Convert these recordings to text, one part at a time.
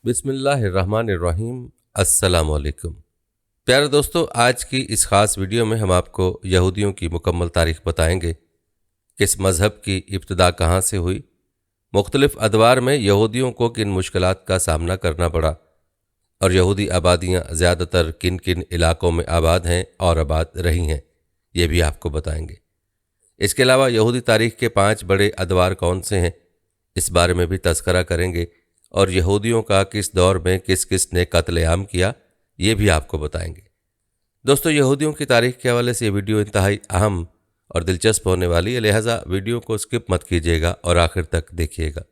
बिस्मिल्लाहिर्रहमानिर्रहीम। अस्सलाम वालेकुम। प्यारे दोस्तों, आज की इस ख़ास वीडियो में हम आपको यहूदियों की मुकम्मल तारीख़ बताएंगे। किस मज़हब की इब्तिदा कहाँ से हुई, मुख्तलिफ़ अदवार में यहूदियों को किन मुश्किलात का सामना करना पड़ा और यहूदी आबादियाँ ज़्यादातर किन किन इलाक़ों में आबाद हैं और आबाद रही हैं, ये भी आपको बताएंगे। इसके अलावा यहूदी तारीख़ के 5 बड़े अदवार कौन से हैं, इस बारे में भी तज़किरा करेंगे और यहूदियों का किस दौर में किस किस ने कत्लेआम किया, ये भी आपको बताएंगे। दोस्तों, यहूदियों की तारीख़ के हवाले से ये वीडियो इंतहाई अहम और दिलचस्प होने वाली है, लिहाजा वीडियो को स्किप मत कीजिएगा और आखिर तक देखिएगा।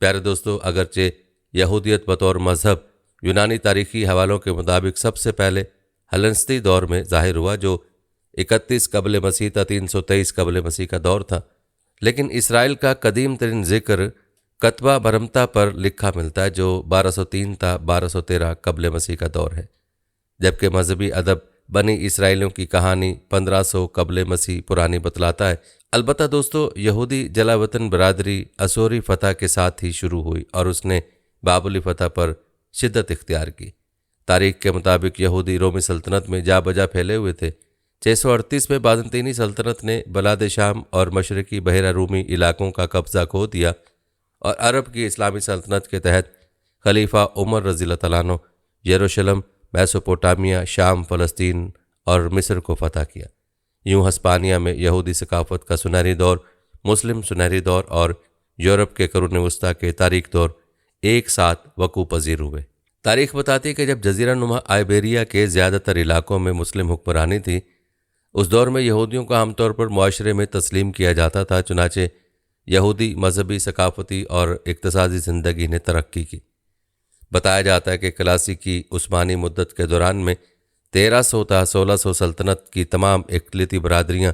प्यारे दोस्तों, अगरचे यहूदियत बतौर मज़हब यूनानी तारीख़ी हवालों के मुताबिक सबसे पहले हलस्ती दौर में ज़ाहिर हुआ, जो 31 कबल मसीह था 323 कबल मसीह का दौर था, लेकिन इसराइल का कदीम तरीन ज़िक्र कतबा बरमता पर लिखा मिलता है, जो 1203 था 1213 कबल मसीह का दौर है, जबकि मजहबी अदब बनी इसराइलियों की कहानी 1500 कबल मसीह पुरानी बतलाता है। अलबत्ता दोस्तों, यहूदी जलावतन बरादरी असोरी फ़तह के साथ ही शुरू हुई और उसने बाबुली फ़तह पर शिद्दत इख्तियार की। तारीख़ के मुताबिक यहूदी रोमी सल्तनत में जा बजा फैले हुए थे। 638 में बाज़ंतीनी सल्तनत ने बलाद शाम और मशरक़ी बहरा रूमी इलाक़ों का कब्ज़ा खो दिया और अरब की इस्लामी सल्तनत के तहत खलीफा उमर रज़ियल्लाहु तआला अन्हु यरूशलेम, मेसोपोटामिया, शाम, फ़लस्तीन और मिस्र को फ़तह किया। यूँ हस्पानिया में यहूदी सकाफ़त का सुनहरी दौर, मुस्लिम सुनहरी दौर और यूरोप के करून वस्ता के तारीख़ दौर एक साथ वक़ू पज़ीर हुए। तारीख़ बताती है कि जब जज़ीरा नुमा आइबेरिया के ज़्यादातर इलाक़ों में मुस्लिम हुक्मरानी थी, उस दौर में यहूदियों को आमतौर पर मुआशरे में तस्लीम किया जाता था। चुनाचे यहूदी मजहबी, सकाफ़ती और इक़्तिसादी ज़िंदगी ने तरक्की की। बताया जाता है कि क्लासिकी उस्मानी मुद्दत के दौरान में 1300 था 1600 सल्तनत की तमाम इक़लिती बरादरियाँ,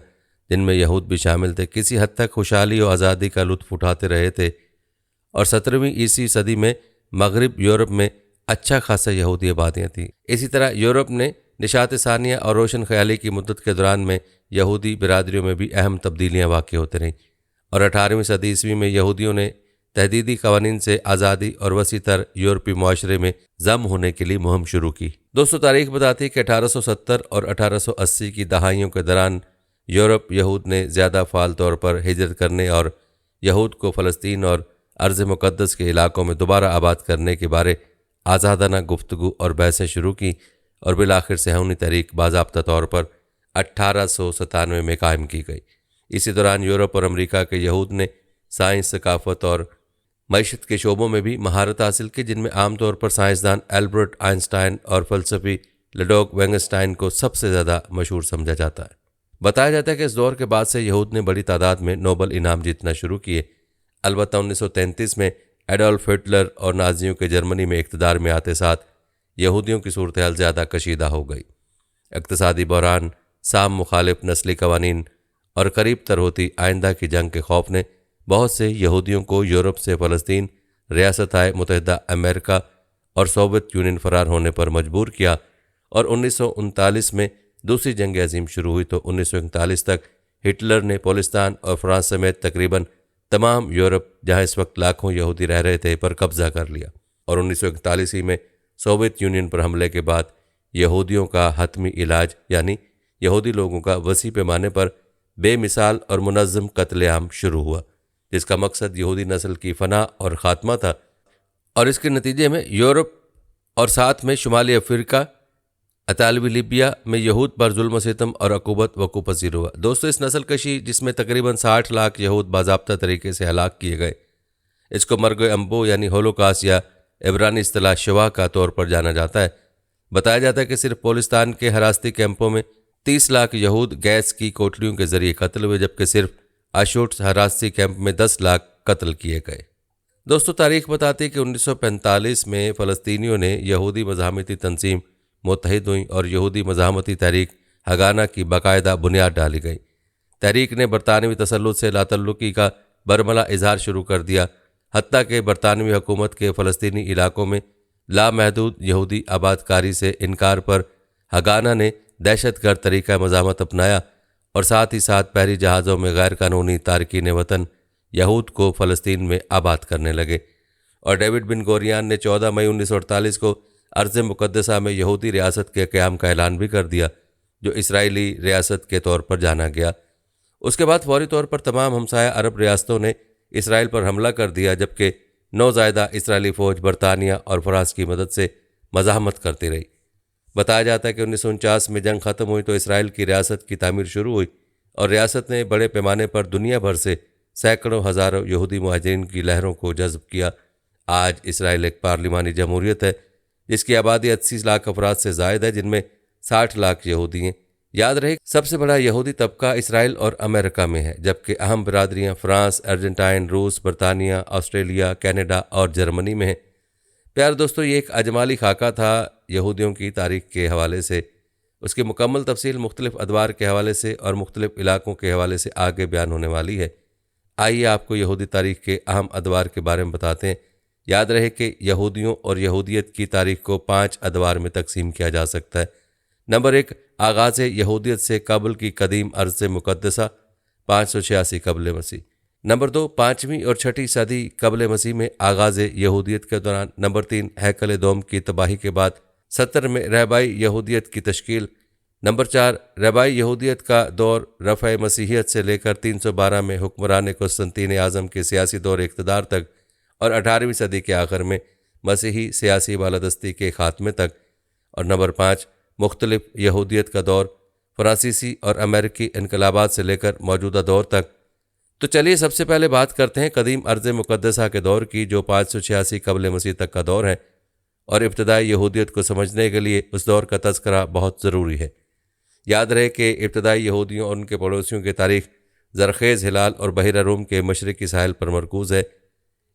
जिनमें यहूद भी शामिल थे, किसी हद तक खुशहाली और आज़ादी का लुत्फ़ उठाते रहे थे और 17वीं ईसी सदी में मगरिब यूरोप में अच्छा खासा यहूदी आबादियाँ थीं। इसी तरह यूरोप ने निशात सानिया और रोशन ख्याली की मुद्दत के दौरान में यहूदी बिरादरियों में भी अहम तब्दीलियाँ वाक़ होती रहीं और 18वीं सदी ईस्वी में यहूदियों ने तहदीदी कवानीन से आज़ादी और वसी तर यूरोपी मुआशरे में जम होने के लिए मुहिम शुरू की। दोस्तों, तारीख़ बताती है कि 1870 और 1880 की दहाइयों के दौरान यूरोप यहूद ने ज़्यादा फ़ाल तौर पर हिजरत करने और यहूद को फ़लस्तीन और अर्ज़ मुक़द्दस के इलाक़ों में दोबारा आबाद करने के बारे आज़ादाना गुफ्तगू और बहसें शुरू की और बिलाखिर सेहूनी तहरीक बाज़ाब्ता तौर पर 1897 में कायम की गई। इसी दौरान यूरोप और अमेरिका के यहूद ने साइंस, सकाफ़त और मईशत के शोबों में भी महारत हासिल की, जिनमें आमतौर पर साइंसदान एल्बर्ट आइंस्टाइन और फ़लसफ़ी लुडोविक विटगेनस्टाइन को सबसे ज़्यादा मशहूर समझा जाता है। बताया जाता है कि इस दौर के बाद से यहूद ने बड़ी तादाद में नोबल इनाम जीतना शुरू किए। अलबत्ता 1933 में एडोल्फ हिटलर और नाज़ियों के जर्मनी में इक़्तिदार में आते साथ यहूदियों की सूरत हाल ज़्यादा कशीदा हो गई। इक़्तिसादी बहरान, साम मुखालिफ नस्ली कवानीन और करीब तर होती आइंदा की जंग के खौफ ने बहुत से यहूदियों को यूरोप से फ़लस्तीन, रियासत मुत्तहिदा अमेरिका और सोवियत यूनियन फ़रार होने पर मजबूर किया और 1939 में दूसरी जंग अज़ीम शुरू हुई तो 1941 तक हिटलर ने पोलिस्तान और फ्रांस समेत तकरीबन तमाम यूरोप, जहाँ इस वक्त लाखों यहूदी रह रहे थे, पर कब्ज़ा कर लिया और 1941 में सोवियत यूनियन पर हमले के बाद यहूदियों का हतमी इलाज यानी यहूदी लोगों का वसी पैमाने पर बेमिसाल और मुनज़्ज़म कत्लेआम शुरू हुआ, जिसका मकसद यहूदी नस्ल की फना और ख़ात्मा था और इसके नतीजे में यूरोप और साथ में शुमाली अफ्रीका, अतालवी लीबिया में यहूद पर जुल्म सितम और अक़ूबत वक़ू पज़ीर हुआ। दोस्तों, इस नस्ल कशी, जिसमें तकरीबन 60 लाख यहूद बाज़ाब्ता तरीके से हलाक किए गए, इसको मर्ग अम्बो यानी होलोकास्ट या इब्रानी इस्तिलाह शवा का तौर पर जाना जाता है। बताया जाता है कि सिर्फ पोलिस्तान के हरासती कैंपों में 30 लाख यहूद गैस की कोठरियों के ज़रिए कत्ल हुए, जबकि सिर्फ आशुट्स हरासती कैंप में 10 लाख कत्ल किए गए। दोस्तों, तारीख़ बताती है कि 1945 में फ़लस्तीनियों ने यहूदी मज़ाहमती तंजीम मुत्तहिद हुई और यहूदी मज़ाहमती तहरीक हगाना की बाकायदा बुनियाद डाली गई। तहरीक ने बरतानवी तसल्लुत से लातल्लुकी का बरमला इजहार शुरू कर दिया, हत्ता के बरतानवी हुकूमत के फ़लस्तीनी इलाक़ों में लामहदूद यहूदी आबादकारी से इनकार पर हगाना ने दहशतगर्द तरीक़ा मज़ामत अपनाया और साथ ही साथ बहरी जहाज़ों में गैर कानूनी तारकीन वतन यहूद को फ़लस्तीन में आबाद करने लगे और डेविड बिन गोरियान ने 14 मई 1948 को अर्ज़ मुक़द्दसा में यहूदी रियासत के क़याम का ऐलान भी कर दिया, जो इसराइली रियासत के तौर पर जाना गया। उसके बाद फौरी तौर पर तमाम हमसाया अरब रियासतों ने इसराइल पर हमला कर दिया, जबकि नौज़ायदा इसराइली फ़ौज बरतानिया और फ़रांस की मदद से मज़ाहमत करती रही। बताया जाता है कि 1949 में जंग ख़त्म हुई तो इसराइल की रियासत की तामीर शुरू हुई और रियासत ने बड़े पैमाने पर दुनिया भर से सैकड़ों हज़ारों यहूदी मुहाजिरीन की लहरों को जज़्ब किया। आज इसराइल एक पार्लिमानी जमहूरियत है जिसकी आबादी 80 लाख अफराद से ज़ायद है, जिनमें 60 लाख यहूदी हैं। याद रहे, सबसे बड़ा यहूदी तबका इसराइल और अमेरिका में है, जबकि अहम बरादरियाँ फ्रांस, अर्जेंटाइन, रूस, बरतानिया, ऑस्ट्रेलिया, कनाडा और जर्मनी में हैं। प्यारे दोस्तों, ये एक अजमाली खाका था यहूदियों की तारीख़ के हवाले से। उसकी मुकम्मल तफसील मुख्तलिफ अदवार के हवाले से और मुख्तलिफ इलाकों के हवाले से आगे बयान होने वाली है। आइए आपको यहूदी तारीख़ के अहम अदवार के बारे में बताते हैं। याद रहे कि यहूदियों और यहूदियत की तारीख़ को 5 अदवार में तकसीम किया जा सकता है। नंबर 1, आगाज़ यहूदियत से कबल की कदीम अर्ज़ मुक़द्दसा 586 कबल मसीह। नंबर 2, 5वीं और 6ठी सदी कबल मसीह में आगाज़ यहूदियत के दौरान। नंबर 3, हैकल दोम की तबाही के बाद 70 में रहबाई यहूदियत की तश्कील। नंबर 4, रहबाई यहूदियत का दौर रफ़ा मसीहियत से लेकर 312 में हुक्मरान कुस्तुनतीन आज़म के सियासी दौर इक़्तिदार तक और 18वीं सदी के आखिर में मसीही सियासी बालादस्ती के ख़ात्मे तक। और नंबर 5, मुख्तलिफ यहूदियत का दौर फ़्रांसीसी और अमेरिकी इनकलाबात से लेकर मौजूदा दौर तक। तो चलिए सबसे पहले बात करते हैं कदीम अर्ज़ मुक़द्दसा के दौर की, जो 586 कबल मसीह तक का दौर है। और इब्तदाई यहूदियत को समझने के लिए उस दौर का तज़किरा बहुत ज़रूरी है। याद रहे कि इब्तदाई यहूदियों और उनके पड़ोसियों की तारीख़ ज़रख़ेज़ हिलाल और बहिरा रूम के मशरक़ी साहिल पर मरकूज़ है।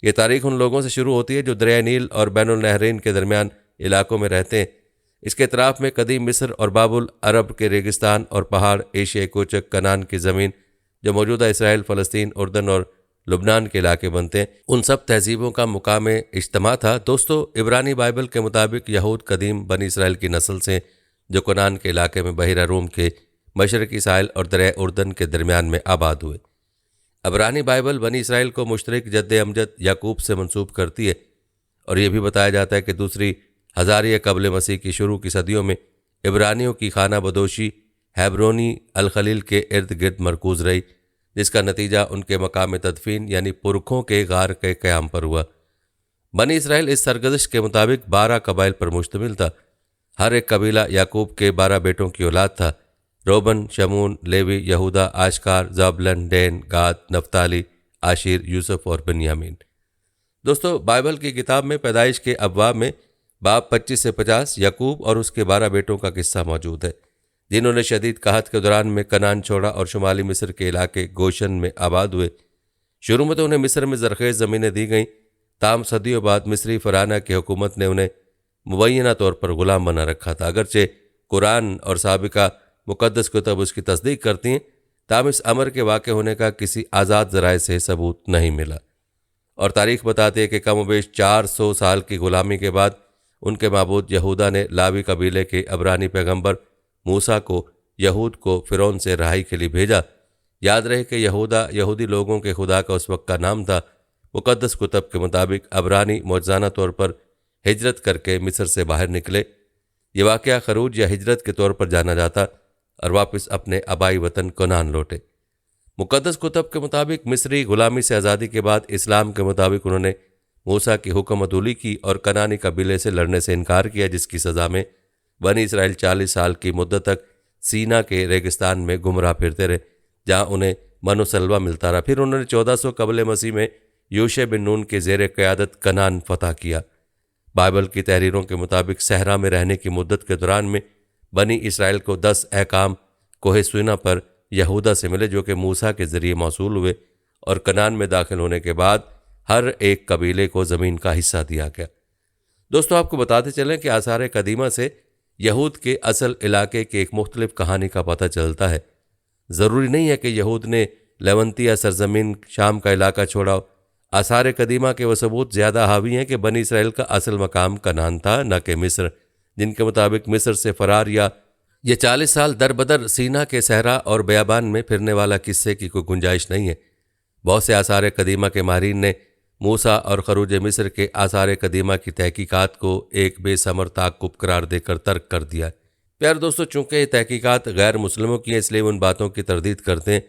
ये तारीख़ उन लोगों से शुरू होती है जो दरिया नील और बैनुल नहरैन के दरमियान इलाकों में रहते हैं। इसके इतराफ़ में कदीम मिस्र और बाबुल अरब के रेगिस्तान और पहाड़, एशियाई कोचक कनान की ज़मीन जो मौजूदा इसराइल, फ़लस्तीन, उर्दन और लुबनान के इलाके बनते हैं, उन सब तहजीबों का मुकाम इज्तमा था। दोस्तों, इब्रानी बाइबल के मुताबिक यहूद कदीम बनी इसराइल की नस्ल से जो कनान के इलाके में बहिरा रूम के मशरक़ी साहिल और दरिया उर्दन के दरमियान में आबाद हुए। इब्रानी बाइबल बनी इसराइल को मुश्तरक जद्द अमजद याकूब से मंसूब करती है और यह भी बताया जाता है कि दूसरी हज़ारिया कबल मसीह की शुरू की सदियों में इब्रानियों की खाना बदोशी हेब्रोनी अल-खलील के इर्द गिर्द मरकूज़ रही, जिसका नतीजा उनके मकाम तदफीन यानी पुरखों के गार के क़याम पर हुआ। बनी इसराइल इस सरगज़श के मुताबिक 12 कबाइल पर मुश्तमिल था। हर एक कबीला याकूब के 12 बेटों की औलाद था। रोबन, शमून, लेवी, यहूदा, आशकार, ज़ाबलन, डैन, गाद, नफ्ताली, आशिर, यूसुफ और बिन्यामीन। दोस्तों, बाइबल की किताब में पैदाइश के अबवाब में बाब 25 से 50 याकूब और उसके 12 बेटों का किस्सा मौजूद है, जिन्होंने शदीद कहत के दौरान में कनान छोड़ा और शुमाली मिस्र के इलाके गोशन में आबाद हुए। शुरू में तो उन्हें मिस्र में ज़रख़ेज़ ज़मीनें दी गईं, ताम सदियों बाद मिस्री फ़राना की हुकूमत ने उन्हें मुबैना तौर पर ग़ुलाम बना रखा था। अगरचे कुरान और साबिका मुक़द्दस कुतुब उसकी तस्दीक करती हैं, ताम इस अमर के वाक़ होने का किसी आज़ाद ज़राए से सबूत नहीं मिला। और तारीख़ बताती है कि कम बेश 400 साल की ग़ुलामी के बाद उनके माबूद यहूदा ने लावी कबीले के अबरानी पैगंबर मूसा को यहूद को फ़िरौन से रहाई के लिए भेजा। याद रहे कि यहूदा यहूदी लोगों के खुदा का उस वक्त का नाम था। मुक़द्दस कुतुब के मुताबिक अबरानी मौजज़ाना तौर पर हिजरत करके मिस्र से बाहर निकले। ये वाक़या खरूज या हिजरत के तौर पर जाना जाता और वापस अपने आबाई वतन कनान लौटे। मुक़द्दस कुतुब के मुताबिक मिस्री ग़ुलामी से आज़ादी के बाद इस्लाम के मुताबिक उन्होंने मूसा की हुक्म अदूली की और कनानी कबीले से लड़ने से इनकार किया, जिसकी सज़ा में बनी इसराइल 40 साल की मुद्दत तक सीना के रेगिस्तान में गुमराह फिरते रहे, जहाँ उन्हें मनो सलवा मिलता रहा। फिर उन्होंने 1400 कबल मसीह में यूशे बिन नून के ज़ेर क़यादत कनान फ़तह किया। बाइबल की तहरीरों के मुताबिक सहरा में रहने की मुद्दत के दौरान में बनी इसराइल को 10 अहकाम कोहे सुना पर यहूदा से मिले, जो कि मूसा के ज़रिए मौसूल हुए और कनान में दाखिल होने के बाद हर एक कबीले को ज़मीन का हिस्सा दिया गया। दोस्तों, आपको बताते चलें कि आसार कदीमा से यहूद के असल इलाके की एक मुख्तलिफ कहानी का पता चलता है। ज़रूरी नहीं है कि यहूद ने लेवंतिया सरजमीन शाम का इलाका छोड़ा। आसार कदीमा के वो सबूत ज़्यादा हावी हैं कि बनी इसराइल का असल मकाम कनान था, न कि मिस्र, जिनके मुताबिक मिस्र से फ़रार या ये 40 साल दर बदर सीना के सहरा और बयाबान में फिरने वाला किस्से की कोई गुंजाइश नहीं है। बहुत से आसार कदीमा के माहिरीन ने मूसा और खरूज मिस्र के आसार कदीमा की तहकीकात को एक बेसमर ताक़ुब करार देकर तर्क कर दिया। प्यारे दोस्तों, चूँकि ये तहकीकात गैर मुस्लिमों की हैं, इसलिए उन बातों की तरदीद करते हैं,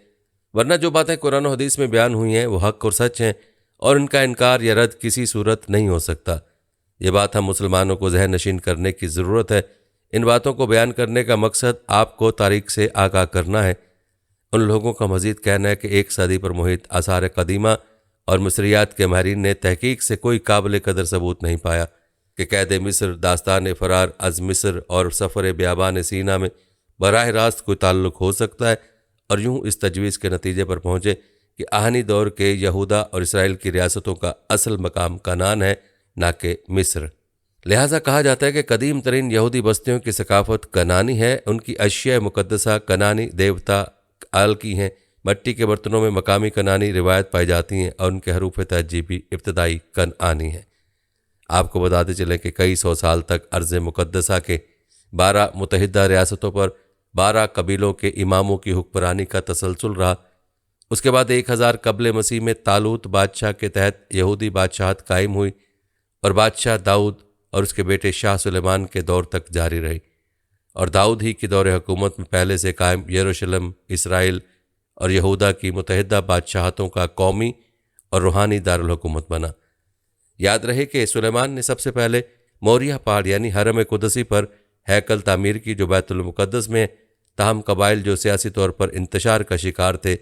वरना जो बातें कुरान और हदीस में बयान हुई हैं वो हक़ और सच हैं और इनका इनकार या रद्द किसी सूरत नहीं हो सकता। ये बात हम मुसलमानों को ज़हन नशीन करने की ज़रूरत है। इन बातों को बयान करने का मकसद आपको तारीख से आगाह करना है। उन लोगों का मज़ीद कहना है कि 1 सदी पर मुहित आसार कदीमा और मिस्रियात के माहिरीन ने तहकीक से कोई काबिल कदर सबूत नहीं पाया कि कैद मिस्र, दास्तान फ़रार अज़ मिस्र और सफ़र बियाबान सीना में बराह रास्त कोई ताल्लुक़ हो सकता है, और यूँ इस तजवीज़ के नतीजे पर पहुँचे कि आहनी दौर के यहूदा और इसराइल की रियासतों का असल मकाम कनान है, ना कि मिस्र। लिहाजा कहा जाता है कि कदीम तरीन यहूदी बस्तियों की सकाफ़त कनानी है। उनकी अशिया मुक़द्दसा कनानी देवता आल की हैं। मट्टी के बर्तनों में मकामी कनानी रिवायत पाई जाती हैं और उनके हरूफ तहज़ीब भी इब्तदाई कनानी हैं। आपको बताते चलें कि कई सौ साल तक अर्ज़ मुक़द्दसा के 12 मुतहिदा रियासतों पर 12 कबीलों के इमामों की हुक्मरानी का तसलसल रहा। उसके बाद 1000 कबल मसीह में तालूत बादशाह के तहत यहूदी बादशाहत कायम हुई और बादशाह दाऊद और उसके बेटे शाह सुलेमान के दौर तक जारी रही, और दाऊद ही की दौर हुकूमत में पहले से कायम यरूशलेम, इसराइल और यहूदा की मुतहिदा बादशाहतों का कौमी और रूहानी दारुल हुकूमत बना। याद रहे कि सुलेमान ने सबसे पहले मोरिया पहाड़ यानी हरम कुदसी पर हैकल तामीर की, जो बैतुल मुक़द्दस में। ताहम कबाइल जो सियासी तौर पर इंतशार का शिकार थे,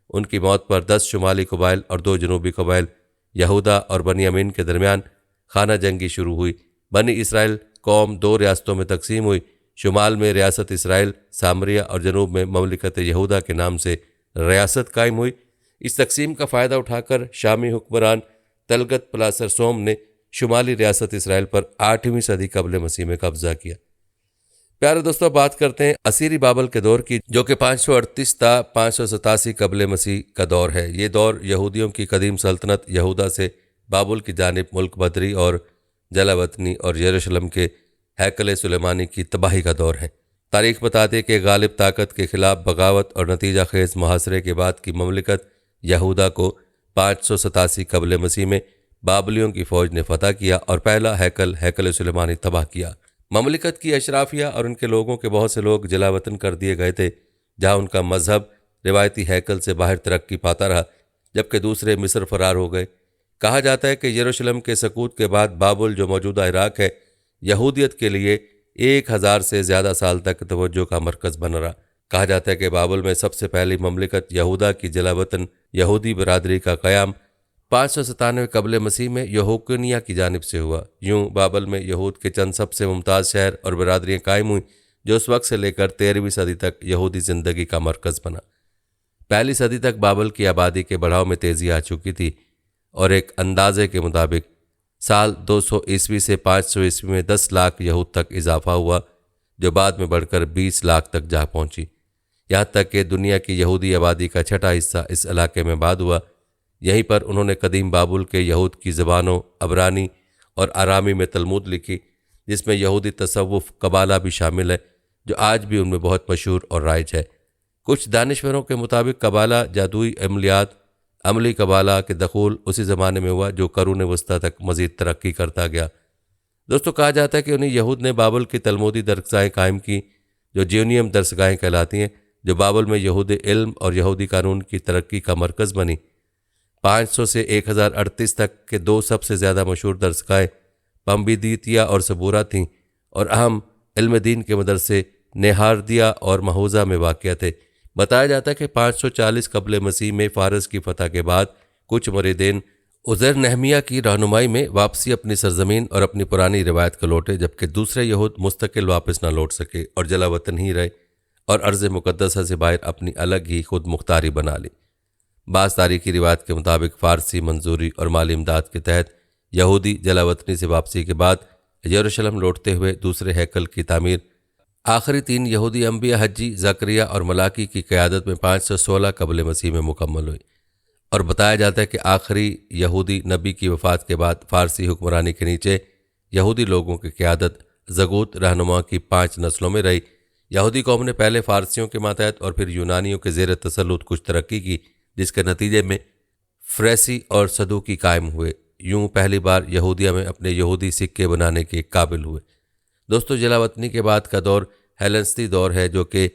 उनकी मौत पर 10 शुमाली कबाइल और 2 जनूबी कबाइल यहूदा और बनियामीन के दरमियान खाना जंगी शुरू हुई। बनी इसराइल कौम 2 रियासतों में तकसीम हुई। शुमाल में रियासत इसराइल सामरिया और जनूब में ममलिकत यहूदा के नाम से रियासत कायम हुई। इस तकसीम का फ़ायदा उठाकर शामी हुक्मरान तलगत पलासर सोम ने शुमाली रियासत इसराइल पर 8वीं सदी कबल मसीह में कब्जा किया। प्यारे दोस्तों, बात करते हैं असीरी बाबल के दौर की, जो कि 538 ता 587 कबल मसीह का दौर है। ये दौर यहूदियों की कदीम सल्तनत यहूदा से बाबुल की जानिब मुल्क बदरी और जलावतनी और यरूशलेम के हैकल सुलेमानी की तबाही का दौर है। तारीख बताते कि गालिब ताकत के खिलाफ बगावत और नतीजा खेज मुहासरे के बाद की ममलिकत यहूदा को 587 कबल मसीह में बाबलियों की फ़ौज ने फतह किया और पहला हैकल सुलेमानी तबाह किया। ममलिकत की अशराफिया और उनके लोगों के बहुत से लोग जलावतन कर दिए गए थे, जहाँ उनका मजहब रिवायती हैकल से बाहर तरक्की पाता रहा, जबकि दूसरे मिस्र फरार हो गए। कहा जाता है कि यरूशलेम के सकूत के बाद बाबुल, जो मौजूदा इराक है, यहूदियत के लिए 1000 से ज़्यादा साल तक तवज्जो का मरकज़ बन रहा। कहा जाता है कि बाबुल में सबसे पहली ममलिकत यहूदा की जलावतन यहूदी बरादरी का क़याम 597 कबल मसीह में यहोकनिया की जानिब से हुआ। यूँ बाबल में यहूद के चंद सबसे मुमताज़ शहर और बरादरियाँ कायम हुई, जो उस वक्त से लेकर 13वीं सदी तक यहूदी ज़िंदगी का मरकज़ बना। पहली सदी तक बाबल की आबादी के बढ़ाव में तेज़ी आ चुकी थी और एक अंदाजे के मुताबिक साल 200 ईस्वी से 500 ईस्वी में 10 लाख यहूद तक इजाफा हुआ, जो बाद में बढ़कर 20 लाख तक जा पहुंची। यहाँ तक कि दुनिया की यहूदी आबादी का छठा हिस्सा इस इलाके में बाद हुआ। यहीं पर उन्होंने कदीम बाबुल के यहूद की ज़बानों अबरानी और आरामी में तलमूद लिखी, जिसमें यहूदी तसव्वुफ़ कबाला भी शामिल है, जो आज भी उनमें बहुत मशहूर और राइज है। कुछ दानिश्वरों के मुताबिक कबाला जादुई अमलियात अमली कबाला के दखूल उसी ज़माने में हुआ जो करून वस्ता तक मज़ीद तरक्की करता गया। दोस्तों, कहा जाता है कि उन्हीं यहूद ने बाबुल की तलमूदी दरगाहें कायम की, जो ज्यूनियम दरगाहें कहलाती हैं, जो बाबुल में यहूदी इल्म और यहूदी कानून की तरक्की का मरकज़ बनी। 500 से 1038 तक के 2 सबसे ज़्यादा मशहूर दरगाहें पम्बिदीतिया और सबूरा थीं, और अहम इल्म दीन के मदरसे नेहारदिया और महूज़ा में वाक़या थे। बताया जाता है कि 540 कबल मसीह में फ़ारस की फ़तह के बाद कुछ मुरीदीन उज़ैर नहमिया की रहनुमाई में वापसी अपनी सरजमीन और अपनी पुरानी रिवायत को लौटे, जबकि दूसरे यहूद मुस्तकिल वापस न लौट सके और जलावतन ही रहे और अर्ज़ मुक़द्दसा से बाहर अपनी अलग ही खुद मुख्तारी बना ली। बाज़ तारीखी रिवायत के मुताबिक फ़ारसी मंजूरी और माली इमदाद के तहत यहूदी जलावतनी से वापसी के बाद यरूशलेम लौटते हुए दूसरे हैकल की तामीर आखिरी 3 यहूदी अंबिया हज्जी, ज़करिया और मलाकी की क़यादत में 516 कबल मसीह में मुकम्मल हुई। और बताया जाता है कि आखिरी यहूदी नबी की वफ़ात के बाद फ़ारसी हुक्मरानी के नीचे यहूदी लोगों की क़यादत ज़गूत रहनुमा की 5 नस्लों में रही। यहूदी कौम ने पहले फ़ारसियों के मातहत और फिर यूनानियों के ज़ेर तसल्लुत कुछ तरक्की की, जिसके नतीजे में फ़्रेसी और सदूकी कायम हुए। यूं पहली बार यहूदिया में अपने यहूदी सिक्के बनाने के काबिल हुए। दोस्तों, जलावतनी के बाद का दौर हेलेनिस्टिक दौर है, जो कि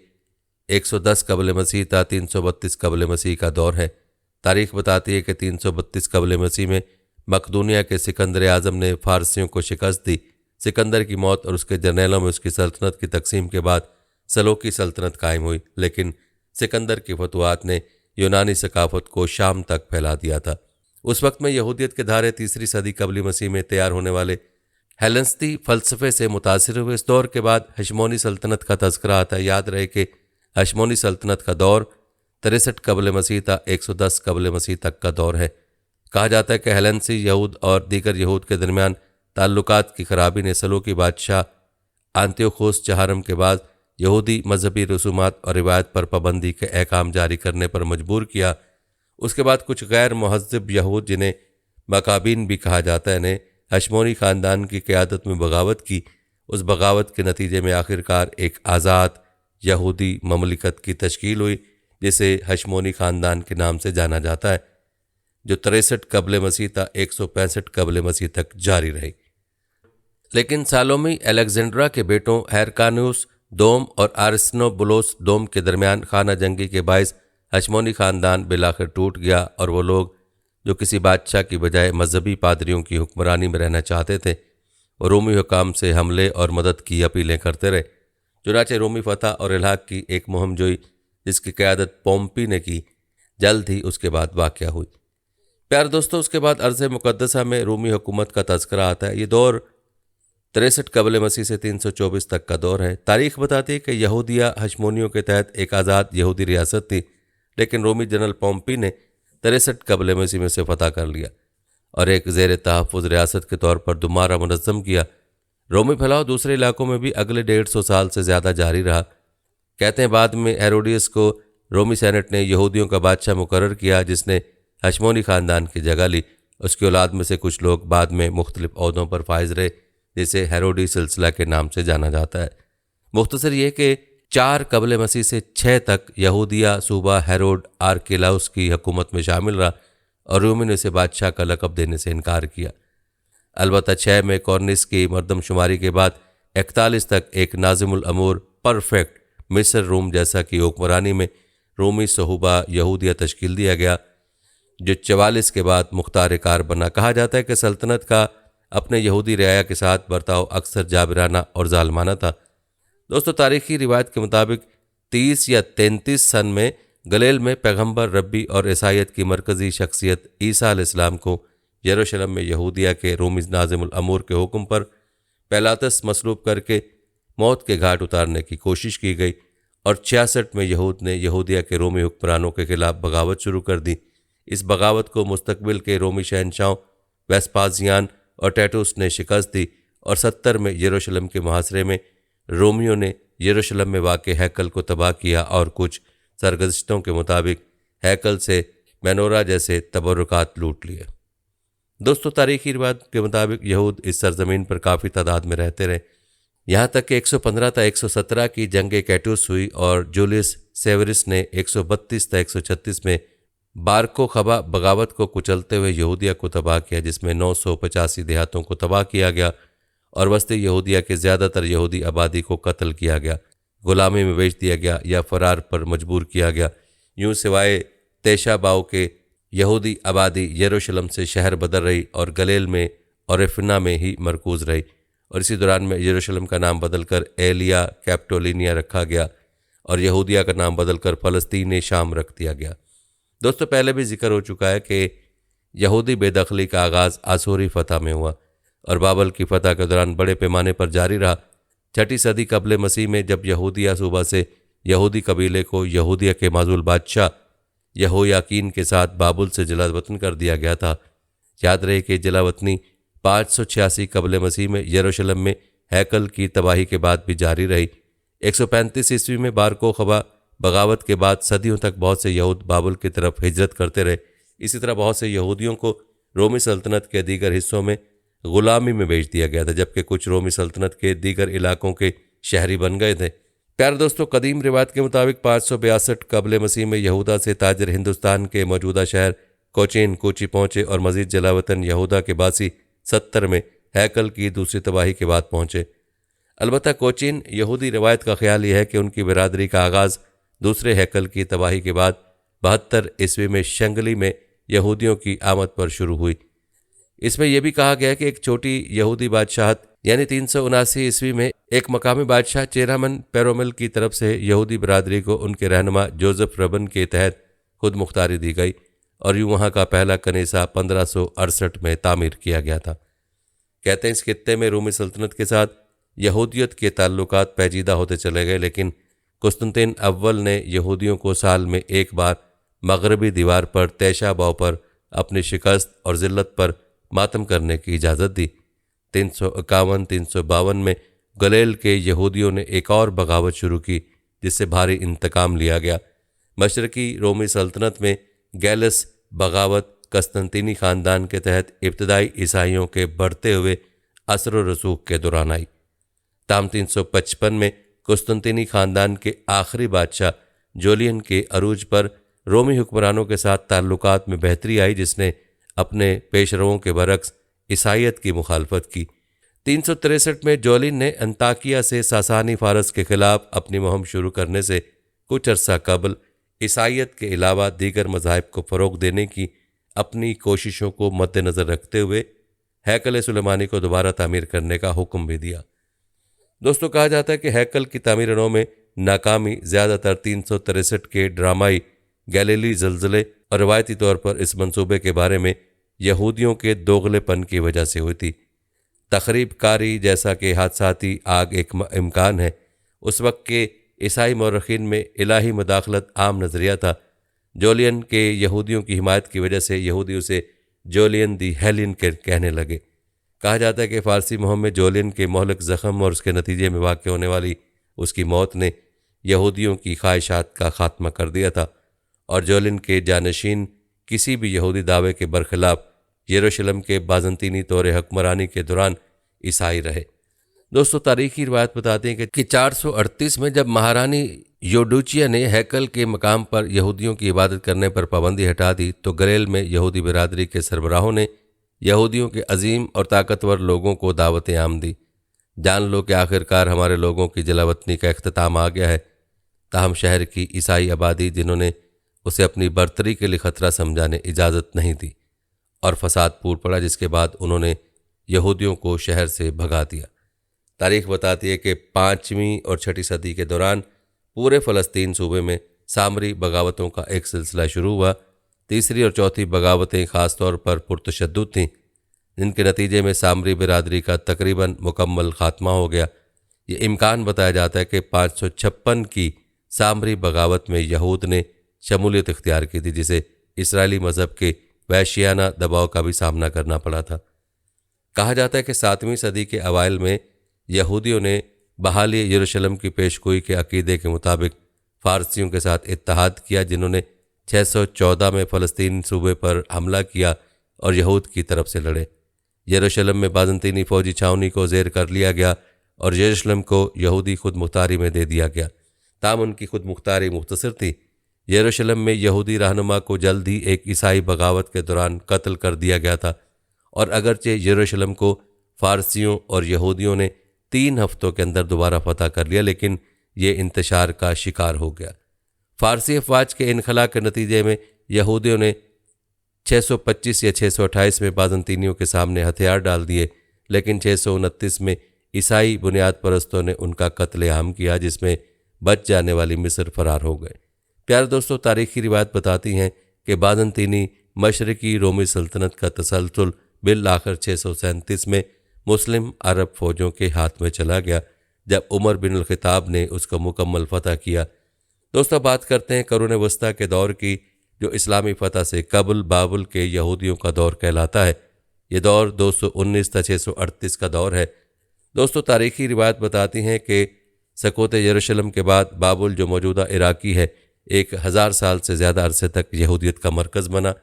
110 कबल मसीह था 332 कबल मसीह का दौर है। तारीख बताती है कि 332 कबल मसीह में मकदूनिया के सिकंदर आज़म ने फारसियों को शिकस्त दी। सिकंदर की मौत और उसके जर्नैलों में उसकी सल्तनत की तकसीम के बाद सलोकी सल्तनत कायम हुई, लेकिन सिकंदर की फतवात ने यूनानी सकाफत को शाम तक फैला दिया था। उस वक्त में यहूदियत के धारे 3री सदी कबली मसीह में तैयार होने वाले हेलेनिस्टिक फ़लसफ़े से मुतासिर हुए। इस दौर के बाद हशमोनी सल्तनत का तज़किरा आता है। याद रहे कि हशमोनी सल्तनत का दौर 63 कबल मसीह था 110 कबल मसीह तक का दौर है। कहा जाता है कि हेलेनिस्टिक यहूद और दीगर यहूद के दरमियान ताल्लुकात की खराबी ने सलोकी बादशाह अंत्योखुस चहारम के बाद यहूदी मजहबी रसूमात और रिवायत पर पाबंदी के अहकाम जारी करने पर मजबूर किया। उसके बाद कुछ गैर महज़्ज़ब यहूद, जिन्हें मकाबीन भी कहा जाता है, ने हशमोनी ख़ानदान की क़यादत में बगावत की। उस बगावत के नतीजे में आखिरकार एक आज़ाद यहूदी ममलिकत की तश्कील हुई, जिसे हशमोनी ख़ानदान के नाम से जाना जाता है, जो 63 कबल मसीह था 165 कबल मसीह तक जारी रही। लेकिन सालोमी अलेक्जेंड्रा के बेटों हैरकानुस दोम और आरिस्नोबुलोस दोम के दरमियान खाना जंगी के बायस हशमोनी ख़ानदान बिलाखिर टूट गया, और वो लोग जो किसी बादशाह की बजाय मजहबी पादरियों की हुक्मरानी में रहना चाहते थे, वो रोमी हुकाम से हमले और मदद की अपीलें करते रहे। चुनाचे रोमी फतह और इलाक़ की एक मुहिम जोई, जिसकी क़यादत पोम्पी ने की, जल्द ही उसके बाद वाक़या हुई। प्यार दोस्तों, उसके बाद अर्ज़ मुक़द्दसा में रूमी हुकूमत का तज़किरा आता है। ये दौर 63 कबल मसीह से 324 तक का दौर है। तारीख बताती है कि यहूदिया हशमोनियों के तहत एक आज़ाद यहूदी रियासत थी, लेकिन रोमी जनरल पोम्पी ने 63 कबल मसीह में से फतह कर लिया और एक ज़ेर तहफ़्फ़ुज़ रियासत के तौर पर दोबारा मुनज़्ज़म किया। रोमी फैलाव दूसरे इलाकों में भी अगले 150 साल से ज़्यादा जारी रहा। कहते हैं बाद में हेरोडियस को रोमी सेनेट ने यहूदियों का बादशाह मुकर्रर किया, जिसने हशमोनी ख़ानदान की जगह ली। उसकी औलाद में से कुछ लोग बाद में मुख्तलिफ ओहदों पर फायज रहे, जिसे हेरोडी सिलसिला के नाम से जाना जाता है। मुख्तसर ये कि 4 कबल मसीह से 6 तक यहूदिया सूबा हेरोड आर्केलाउस की हुकूमत में शामिल रहा और रोमी ने उसे बादशाह का लक़ब देने से इनकार किया। अलबत्ता 6 में कॉर्निस की मरदमशुमारी के बाद 41 तक एक नाज़िमुल अमूर परफेक्ट मिस्र रोम जैसा कि हुक्मरानी में रोमी सहूबा यहूदिया तश्कील दिया गया, जो 44 के बाद मुख्तार कार बना। कहा जाता है कि सल्तनत का अपने यहूदी रियाया के साथ बर्ताव अक्सर जाबिराना और जालमाना था। दोस्तों, तारीखी रिवायत के मुताबिक 30 या 33 सन में गलील में पैगंबर रब्बी और ईसाइयत की मरकज़ी शख्सियत ईसा अलैहिस्सलाम को यरूशलेम में यहूदिया के रोमी नाज़िमुल अमूर के हुक्म पर पिलातस मसलूब करके मौत के घाट उतारने की कोशिश की गई और 66 में यहूद ने यहूदिया के रोमी हुक्मरानों के खिलाफ बगावत शुरू कर दी। इस बगावत को मुस्तकबिल के रोमी शहनशाहों वेस्पासियान और टेटुस ने शिकस्त दी और 70 में यरूशलेम के मुहासरे में रोमियों ने यरूशलेम में वाक़ हैकल को तबाह किया और कुछ सरगज़श्तों के मुताबिक हैकल से मेनोरा जैसे तबरुकात लूट लिए। दोस्तों, तारीखी रिवायत के मुताबिक यहूद इस सरजमीन पर काफ़ी तादाद में रहते रहे, यहाँ तक कि 115 था 117 की जंग कैटूस हुई और जूलियस सेवरिस ने 132 था 136 में बारको खबा बगावत को कुचलते हुए यहूदिया को तबाह किया, जिसमें 985 देहातों को तबाह किया गया और वस्ती यहूदिया के ज़्यादातर यहूदी आबादी को कत्ल किया गया, गुलामी में बेच दिया गया या फरार पर मजबूर किया गया। यूं सिवाय तेशाबाव के यहूदी आबादी यरूशलेम से शहर बदल रही और गलील में और इफना में ही मरकूज़ रही, और इसी दौरान में यरूशलेम का नाम बदलकर एलिया कैप्टोलिनिया रखा गया और यहूदिया का नाम बदलकर फ़लस्तीन शाम रख दिया गया। दोस्तों, पहले भी जिक्र हो चुका है कि यहूदी बेदखली का आगाज़ आसूरी फतह में हुआ और बाबल की फतह के दौरान बड़े पैमाने पर जारी रहा। 6ठी सदी कबल मसीह में जब यहूदिया सूबा से यहूदी कबीले को यहूदिया के माजूल बादशाह यहोयाकीन के साथ बाबुल से जलावतन कर दिया गया था। याद रहे कि जलावतनी 586 कबल मसीह में यरूशलेम में हैकल की तबाही के बाद भी जारी रही। 135 ईस्वी में बारको खबा बगावत के बाद सदियों तक बहुत से यहूद बाबुल की तरफ हिजरत करते रहे। इसी तरह बहुत से यहूदियों को रोमी सल्तनत के दीगर हिस्सों में गुलामी में बेच दिया गया था, जबकि कुछ रोमी सल्तनत के दीगर इलाकों के शहरी बन गए थे। प्यारे दोस्तों, कदीम रिवायत के मुताबिक 562 कबल मसीह में यहूदा से ताजर हिंदुस्तान के मौजूदा शहर कोचीन कूची पहुंचे और मजीद जलावतन यहूदा के बासी 70 में हैकल की दूसरी तबाही के बाद पहुंचे। अलबत्ता कोचीन यहूदी रवायत का ख्याल यह है कि उनकी बिरादरी का आगाज़ दूसरे हैकल की तबाही के बाद 72 ईस्वी में शंगली में यहूदियों की आमद पर शुरू हुई। इसमें यह भी कहा गया कि एक छोटी यहूदी बादशाहत यानी 379 ईस्वी में एक मकामी बादशाह चेरामन पेरोमिल की तरफ से यहूदी बिरादरी को उनके रहनुमा जोसेफ रबन के तहत खुद मुख्तारी दी गई और यूँ वहाँ का पहला कनीसा 1568 में तामीर किया गया था। कहते हैं इस खित्ते में रूमी सल्तनत के साथ यहूदियत के ताल्लुकात पेचीदा होते चले गए, लेकिन कुस्तुनतीन अव्वल ने यहूदियों को साल में एक बार मगरबी दीवार पर तैशा बाव पर अपनी शिकस्त और ज़िल्लत पर मातम करने की इजाज़त दी। 351-352 में गलेल के यहूदियों ने एक और बगावत शुरू की जिससे भारी इंतकाम लिया गया। मशरकी रोमी सल्तनत में गैलस बगावत कस्तंतीनी ख़ानदान के तहत इब्तदाई ईसाइयों के बढ़ते हुए असर व रसूख के दौरान आई। ताम 355 में कुस्तुनतीनी ख़ानदान के आखिरी बादशाह जोलियन के अरूज पर रोमी हुक्मरानों के साथ ताल्लुकात में बेहतरी आई, जिसने अपने पेशरों के बरक्स ईसाइयत की मुखालफत की। 363 में जोलिन ने अंताकिया से सासानी फारस के खिलाफ अपनी मुहिम शुरू करने से कुछ अरसा कबल ईसाइयत के अलावा दीगर मज़ाहिब को फ़रोग़ देने की अपनी कोशिशों को मद्देनज़र रखते हुए हैकल सुलेमानी को दोबारा तामीर करने का हुक्म भी दिया। दोस्तों, कहा जाता है कि हैकल की तामीरों में नाकामी ज़्यादातर 363 के ड्रामाई गैलीली ज़लज़ले और रवायती तौर पर इस मंसूबे के बारे में यहूदियों के दोगलेपन की वजह से हुई थी। तखरीब कारी जैसा कि हादसाती आग एक इम्कान है, उस वक्त के ईसाई मौरखीन में इलाही मुदाखलत आम नज़रिया था। जोलियन के यहूदियों की हिमायत की वजह से यहूदी उसे जोलियन दी हेलियन के कहने लगे। कहा जाता है कि फ़ारसी मुहिम में जोलियन के मोहलक ज़ख़म और उसके नतीजे में वाक़ होने वाली उसकी मौत ने यहूदियों की ख्वाहिशात का ख़ात्मा कर दिया था और जोलियन के जानशीन किसी भी यहूदी दावे के बरखिलाफ़ यरूशलेम के बाज़ंतीनी तौर हुक्मरानी के दौरान ईसाई रहे। दोस्तों, तारीखी रिवायत बताते हैं कि 438 में जब महारानी योडूचिया ने हैकल के मकाम पर यहूदियों की इबादत करने पर पाबंदी हटा दी तो गरेल में यहूदी बिरादरी के सरबराहों ने यहूदियों के अजीम और ताकतवर लोगों को दावत आम दी। जान लो कि आखिरकार हमारे लोगों की जलावतनी का अख्ताम आ गया है। ताहम शहर की ईसाई आबादी, जिन्होंने उसे अपनी बर्तरी के लिए ख़तरा समझा, ने इजाज़त नहीं दी और फसाद फूट पड़ा, जिसके बाद उन्होंने यहूदियों को शहर से भगा दिया। तारीख बताती है कि 5वीं और 6ठी सदी के दौरान पूरे फ़लस्तीन सूबे में सामरी बगावतों का एक सिलसिला शुरू हुआ। तीसरी और चौथी बगावतें ख़ास तौर पर पुरतशद्दुद थीं, जिनके नतीजे में सामरी बिरादरी का तकरीबन मुकम्मल ख़ात्मा हो गया। ये इम्कान बताया जाता है कि 556 की सामरी बगावत में यहूद ने शमूलियत इख्तियार की थी, जिसे इसराइली मज़हब के वहशियाना दबाव का भी सामना करना पड़ा था। कहा जाता है कि 7वीं सदी के अवाइल में यहूदियों ने बहाली यरूशलेम की पेशगोई के अकीदे के मुताबिक फ़ारसियों के साथ इत्तेहाद किया, जिन्होंने 614 में फ़लस्तीन सूबे पर हमला किया और यहूद की तरफ से लड़े। यरूशलेम में बाज़ंतीनी फ़ौजी छावनी को ज़ेर कर लिया गया और यरूशलेम को यहूदी खुद मुख्तारी में दे दिया गया। ताम उनकी खुद मुख्तारी मुख्तसर थी। यरूशलेम में यहूदी रहनुमा को जल्द ही एक ईसाई बगावत के दौरान कत्ल कर दिया गया था और अगरचे यरूशलेम को फ़ारसियों और यहूदियों ने 3 हफ्तों के अंदर दोबारा फतह कर लिया, लेकिन ये इंतशार का शिकार हो गया। फ़ारसी अफवाज के इनखला के नतीजे में यहूदियों ने 625 या 628 में बाज़ंतीनियों के सामने हथियार डाल दिए, लेकिन 629 में ईसाई बुनियाद परस्तों ने उनका कत्लेआम किया, जिसमें बच जाने वाली मिस्र फरार हो गए। प्यारे दोस्तों, तारीखी रिवायत बताती हैं कि बाज़ंतीनी मशरकी रोमी सल्तनत का तसलसल बिल आखिर 637 में मुस्लिम अरब फ़ौजों के हाथ में चला गया, जब उमर बिन अल-ख़िताब ने उसको मुकम्मल फ़तह किया। दोस्तों, बात करते हैं करून वस्ता के दौर की, जो इस्लामी फ़तह से कबल बाबुल के यहूदियों का दौर कहलाता है। ये दौर 219 से 638 का दौर है। दोस्तों, तारीखी रिवायत बताती हैं कि सकूत यरूशलेम के बाद बाबुल, जो मौजूदा इराकी है, 1000 साल से ज़्यादा अरसे तक यहूदियत का मरकज़ बना।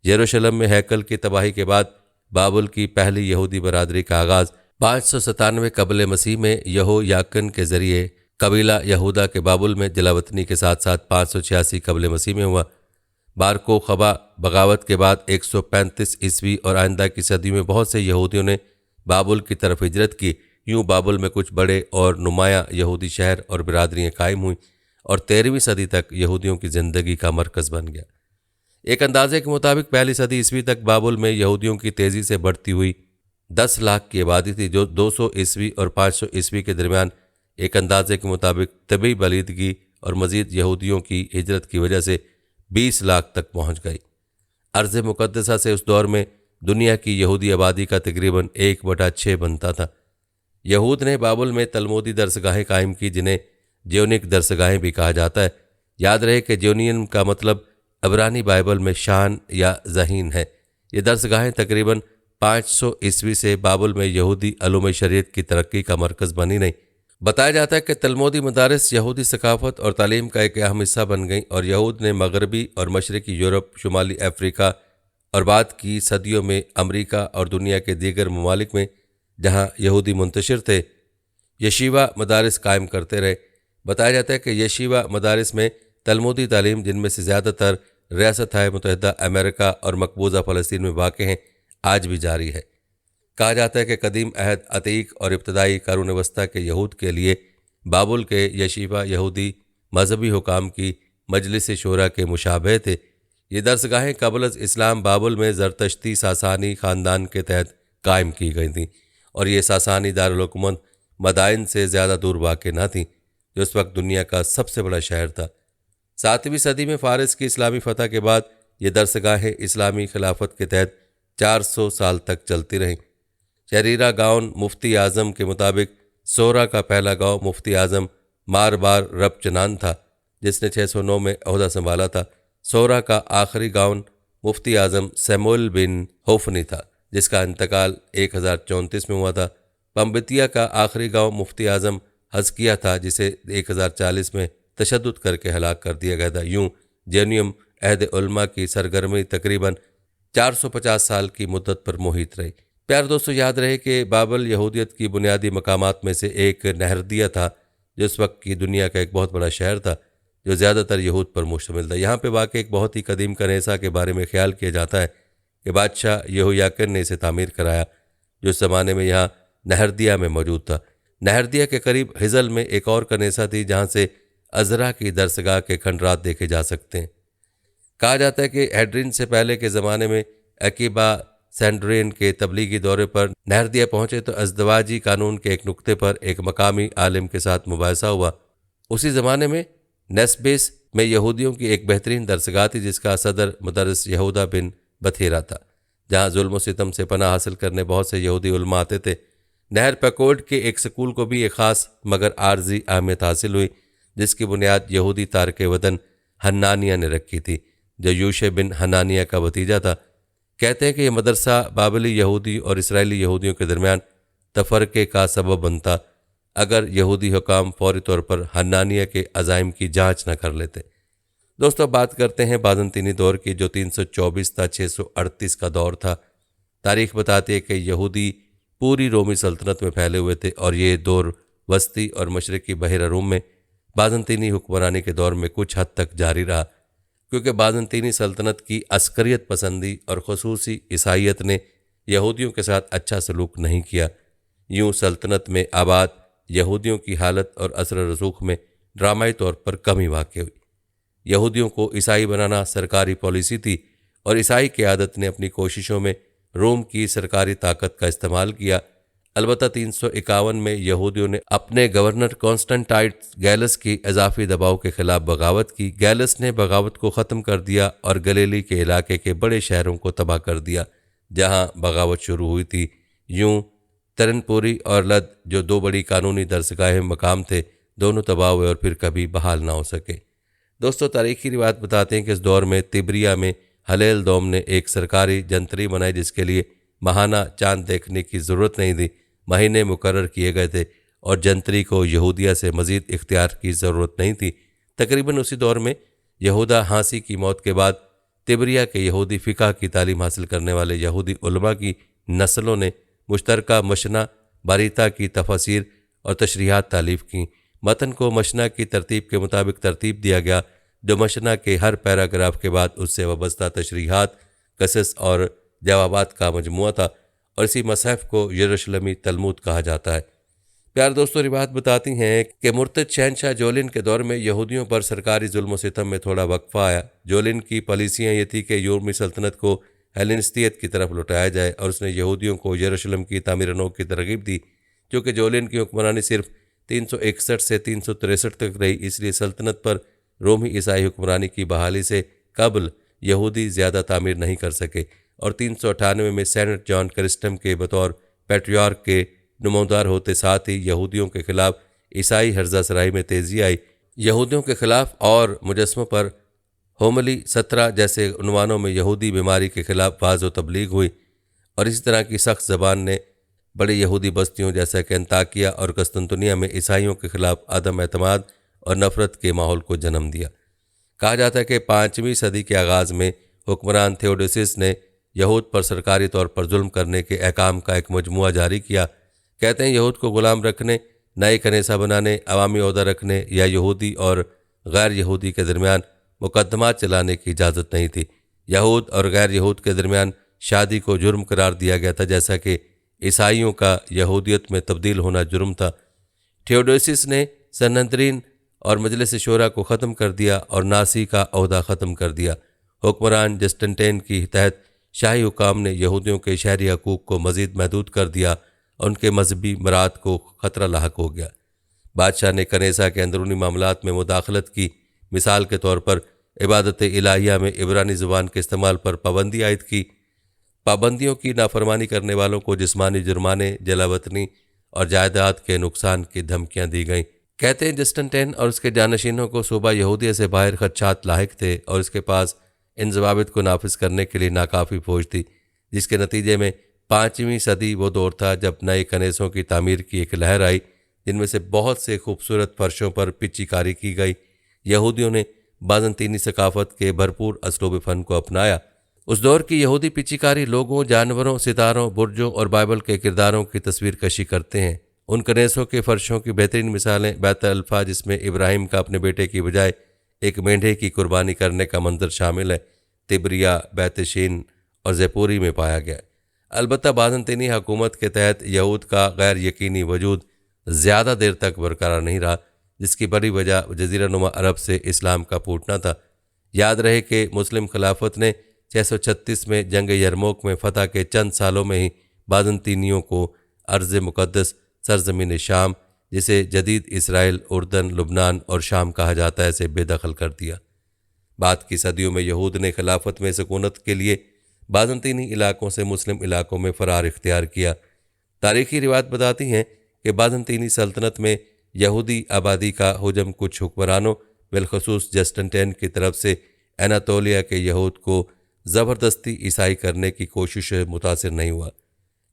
यरूशलेम में हैकल की तबाही के बाद बाबुल की पहली यहूदी बरादरी का आगाज़ 597 कबल मसीह में यहो याकन के ज़रिए कबीला यहूदा के बाबुल में जलावतनी के साथ साथ 586 कबल मसीह में हुआ। बार कोखबा बगावत के बाद 135 ईस्वी और आइंदा की सदी में बहुत से यहूदियों ने बाबुल की तरफ हिजरत की। यूं बाबुल में कुछ बड़े और नुमाया यहूदी शहर और बिरादरियाँ कायम हुईं और 13वीं सदी तक यहूदियों की ज़िंदगी का मरकज़ बन गया। एक अंदाजे के मुताबिक पहली सदी ईस्वी तक बाबुल में यहूदियों की तेज़ी से बढ़ती हुई 10 लाख की आबादी थी, जो 200 ईस्वी और 500 ईस्वी के दरमियान एक अंदाजे के मुताबिक तबी बलीदगी और मज़ीद यहूदियों की हिजरत की वजह से 20 लाख तक पहुँच गई। अर्ज़ मुक़द्दसा से उस दौर में दुनिया की यहूदी आबादी का तकरीबन 1/6 बनता था। यहूद ने बाबुल में तलमूदी दरसगाहें कायम की, जिन्हें ज्योनिक दरसगाहें भी कहा जाता है। याद रहे कि ज्योनियन का मतलब अबरानी बाइबल में शान या ज़हीन है। ये दरसगाहें तकरीबन 500 ईस्वी से बाबुल में यहूदी अलूम शरीयत की तरक्की का मरकज़ बनी नहीं। बताया जाता है कि तलमूदी मदारिस यहूदी सकाफ़त और तालीम का एक अहम हिस्सा बन गईं और यहूद ने मगरबी और मशरक़ी यूरोप, शुमाली अफ्रीका और बाद की सदियों में अमरीका और दुनिया के दीगर ममालिक में जहाँ यहूदी मुंतशिर थे यशीवा मदारिस कायम करते रहे। बताया जाता है कि यशीवा मदारिस में तलमूदी तालीम, जिनमें से ज़्यादातर रियासत मुत्तहिदा अमेरिका और मकबूजा फ़लस्तीन में वाक़ हैं, आज भी जारी है। कहा जाता है कि कदीम अहद अतीक और इब्तदाई क़रून वस्ता के यहूद के लिए बाबुल के यशीवा यहूदी मजहबी हुकाम की मजलिस शूरा के मुशाबह थे। ये दरसगाहें क़ब्ल इस्लाम बाबुल में ज़रतश्ती सासानी ख़ानदान के तहत कायम की गई थीं और ये सासानी दारुल हुकूमत मदाइन से ज़्यादा दूर वाक़ न थीं, जो उस वक्त दुनिया का सबसे बड़ा शहर था। 7वीं सदी में फ़ारिस की इस्लामी फ़तह के बाद ये दरसगाहें इस्लामी खिलाफत के तहत 400 साल तक चलती रहीं। शरीरा गाउन मुफ्ती आज़म के मुताबिक सोरा का पहला गाँव मुफ्ती आज़म मारबार रब चनान था, जिसने 609 में ओहदा संभाला था। सोरा का आखिरी गाउन मुफ्ती आज़म सैमुअल बिन होफनी था, जिसका इंतकाल 1034 में हुआ था। पम्बतिया का आखिरी गाँव मुफ्ती आज़म हज़किया था, जिसे 1040 में तशद्दुद करके हलाक कर दिया गया था। यूं जेनियम अहद उलमा की सरगर्मी तकरीबन 450 साल की मुद्दत पर मुहित रही। प्यारे दोस्तों, याद रहे कि बाबल यहूदियत की बुनियादी मकामात में से एक नहरदिया था, जो उस वक्त की दुनिया का एक बहुत बड़ा शहर था, जो ज़्यादातर यहूद पर मुश्तमिल था। यहाँ पे वाक़ई एक बहुत ही कदीम कनेसा के बारे में ख्याल किया जाता है कि बादशाह यहोयाकिन ने इसे तामीर कराया, जो उस ज़माने में यहाँ नहरदिया में मौजूद था। नहरदिया के करीब हिजल में एक और कनेसा थी, जहाँ से अजरा की दरसगाह के खंडरात देखे जा सकते हैं। कहा जाता है कि हैड्रिन से पहले के ज़माने में अकीबा सेंड्रेन के तबलीगी दौरे पर नहरदिया पहुँचे तो अज़दवाजी कानून के एक नुक्ते पर एक मकामी आलिम के साथ मुबाहिसा हुआ। उसी ज़माने में नेस्बेस में यहूदियों की एक बेहतरीन दरसगाह थी, जिसका सदर मुदर्रिस यहूदा बिन बथीरा था, जहाँ जुल्म सितम से पनाह हासिल करने बहुत से यहूदी उलमा आते थे। नहर पैकोड के एक स्कूल को भी एक ख़ास मगर आर्जी अहमियत हासिल हुई, जिसकी बुनियाद यहूदी तारक वतन हन्नानिया ने रखी थी, जो यूशे बिन हनानिया का भतीजा था। कहते हैं कि यह मदरसा बाबली यहूदी और इसराइली यहूदियों के दरमियान तफरके का सबब बनता अगर यहूदी हुकाम फौरी तौर पर हन्नानिया के अज़ाइम की जांच न कर लेते। दोस्तों, बात करते हैं बाज़ंतीनी दौर की, जो 324 था 638 का दौर था। तारीख़ बताती है कि यहूदी पूरी रोमी सल्तनत में फैले हुए थे और ये दौर वस्ती और मशरक़ी बहरा रूम में बाज़ंतीनी हुक्मरानी के दौर में कुछ हद तक जारी रहा, क्योंकि बाज़ंतीनी सल्तनत की अस्करियत पसंदी और ख़ुसूसी ईसाईयत ने यहूदियों के साथ अच्छा सलूक नहीं किया। यूं सल्तनत में आबाद यहूदियों की हालत और असर रसूख में ड्रामाई तौर पर कमी वाक़ हुई। यहूदियों को ईसाई बनाना सरकारी पॉलिसी थी और ईसाई क़यादत ने अपनी कोशिशों में रोम की सरकारी ताकत का इस्तेमाल किया। अलबत्ता 351 में यहूदियों ने अपने गवर्नर कॉन्स्टेंटाइनस गैलस की इजाफी दबाव के खिलाफ बगावत की। गैलस ने बगावत को ख़त्म कर दिया और गलीली के इलाके के बड़े शहरों को तबाह कर दिया जहाँ बगावत शुरू हुई थी। यूं तरनपुरी और लद, जो दो बड़ी कानूनी दरसगाह मकाम थे, दोनों तबाह हुए और फिर कभी बहाल ना हो सके। दोस्तों, तारीखी रिवायत बताते हैं कि इस दौर में तिब्रिया में हलेल दोम ने एक सरकारी जंतरी बनाई, जिसके लिए माहाना चांद देखने की ज़रूरत नहीं थी। महीने मुकर्रर किए गए थे और जंतरी को यहूदिया से मज़ीद इख्तियार की ज़रूरत नहीं थी। तकरीबन उसी दौर में यहूदा हांसी की मौत के बाद तिब्रिया के यहूदी फ़िक़ह की तालीम हासिल करने वाले यहूदी उलमा की नस्लों ने मुश्तरका मशना बारीता की तफसीर और तशरीहात तालीफ़ की। मतन को मशना की तरतीब के मुताबिक तरतीब दिया गया, दमशना के हर पैराग्राफ के बाद उससे वाबस्ता तशरीहात, कसस और जवाबात का मजमुआ था और इसी मसहफ़ को यरूशलेमी तलमूद कहा जाता है। प्यार दोस्तों, रिवायत बताती हैं कि मुर्तद शहनशाह जोलिन के दौर में यहूदियों पर सरकारी जुल्म व सितम में थोड़ा वक्फा आया। जोलिन की पॉलिसियाँ ये थी कि यूरोपी सल्तनत को हेलेनिस्तियत की तरफ लौटाया जाए और उसने यहूदियों को यरूशलेम की तामीर नौ की तरगीब दी। चूँकि जोलिन की हुक्मरानी सिर्फ 361 से 363 तक रही, इसलिए सल्तनत पर रोमी ईसाई हुक्मरानी की बहाली से कबल यहूदी ज़्यादा तामीर नहीं कर सके और 398 में सेनेट जॉन क्रिस्टम के बतौर पैट्रियार्क के नुमाइंदार होते साथ ही यहूदियों के खिलाफ ईसाई हर्जासराई में तेज़ी आई। यहूदियों के खिलाफ और मुजस्मों पर होमली 17 जैसे उन्वानों में यहूदी बीमारी के खिलाफ वाज़ व तबलीग हुई और इसी तरह की सख्त ज़बान ने बड़ी यहूदी बस्तियों जैसा कि अंताकिया और कस्तुनतुनिया में ईसाइयों के खिलाफ अदम एतमाद और नफ़रत के माहौल को जन्म दिया। कहा जाता है कि 5वीं सदी के आगाज़ में हुक्मरान थियोडोसिस ने यहूद पर सरकारी तौर पर जुल्म करने के अहकाम का एक मजमुआ जारी किया। कहते हैं यहूद को ग़ुलाम रखने, नए कनेसा बनाने, अवामी ओहदा रखने या यहूदी और गैर यहूदी के दरमियान मुकदमात चलाने की इजाज़त नहीं थी। यहूद और गैर यहूद के दरमियान शादी को जुर्म करार दिया गया था, जैसा कि ईसाइयों का यहूदियत में तब्दील होना जुर्म था। थियोडोसिस ने सनहदरीन और मजलिस शोरा को ख़त्म कर दिया और नासी का अहदा ख़त्म कर दिया। हुक्मरान जस्टिनटेन की तहत शाही हुकाम ने यहूदियों के शहरी हकूक़ को मज़ीद महदूद कर दिया और उनके मजहबी मराद को ख़तरा लाहक हो गया। बादशाह ने कनेसा के अंदरूनी मामलात में मुदाखलत की। मिसाल के तौर पर इबादत इलाहिया में इब्रानी ज़ुबान के इस्तेमाल पर पाबंदी आयद की। पाबंदियों की नाफरमानी करने वालों को जिस्मानी जुर्माने, जलावतनी और जायदाद के नुकसान की धमकियाँ दी गईं। कहते हैं जस्टिनटेन और उसके जानशीनों को सूबा यहूदिया से बाहर खदशात लाहिक थे और उसके पास इन ज़वाबित को नाफिज करने के लिए नाकाफ़ी फौज थी, जिसके नतीजे में 5वीं सदी वो दौर था जब नए कनेसों की तामीर की एक लहर आई, जिनमें से बहुत से खूबसूरत फर्शों पर पिच्चीकारी की गई। यहूदियों ने बाज़ंतीनी सकाफ़त के भरपूर असलूब फ़न को अपनाया। उस दौर की यहूदी पिच्चीकारी लोगों, जानवरों, सितारों, बुर्जों और बाइबल के किरदारों की तस्वीर कशी करते हैं। उन कनेसों के फ़र्शों की बेहतरीन मिसालें बैत अल्फा, जिसमें इब्राहिम का अपने बेटे की बजाय एक मेंढे की कुर्बानी करने का मंजर शामिल है, तिब्रिया, बैतशीन और जयपुरी में पाया गया। अलबत्ता बाज़ंतीनी हुकूमत के तहत यहूद का गैर यकीनी वजूद ज़्यादा देर तक बरकरार नहीं रहा, जिसकी बड़ी वजह जज़ीरा नुमा अरब से इस्लाम का फूटना था। याद रहे कि मुस्लिम खिलाफत ने 636 में जंग यरमूक में फ़तह के चंद सालों में ही बाज़ंतीनियों को अर्ज़ मुक़द्दस सरज़मीन शाम, जिसे जदीद इसराइल, उर्दन, लुबनान और शाम कहा जाता है, से बेदखल कर दिया। बाद की सदियों में यहूद ने खिलाफत में सकूनत के लिए बाज़ंतीनी इलाकों से मुस्लिम इलाकों में फ़रार इख्तियार किया। तारीख़ी रिवायत बताती हैं कि बाज़ंतीनी सल्तनत में यहूदी आबादी का हुजम कुछ हुक्मरानों, बिलखसूस जस्टिनटेन की तरफ से एनातोलिया के यहूद को ज़बरदस्ती ईसाई करने की कोशिश मुतासिर नहीं हुआ,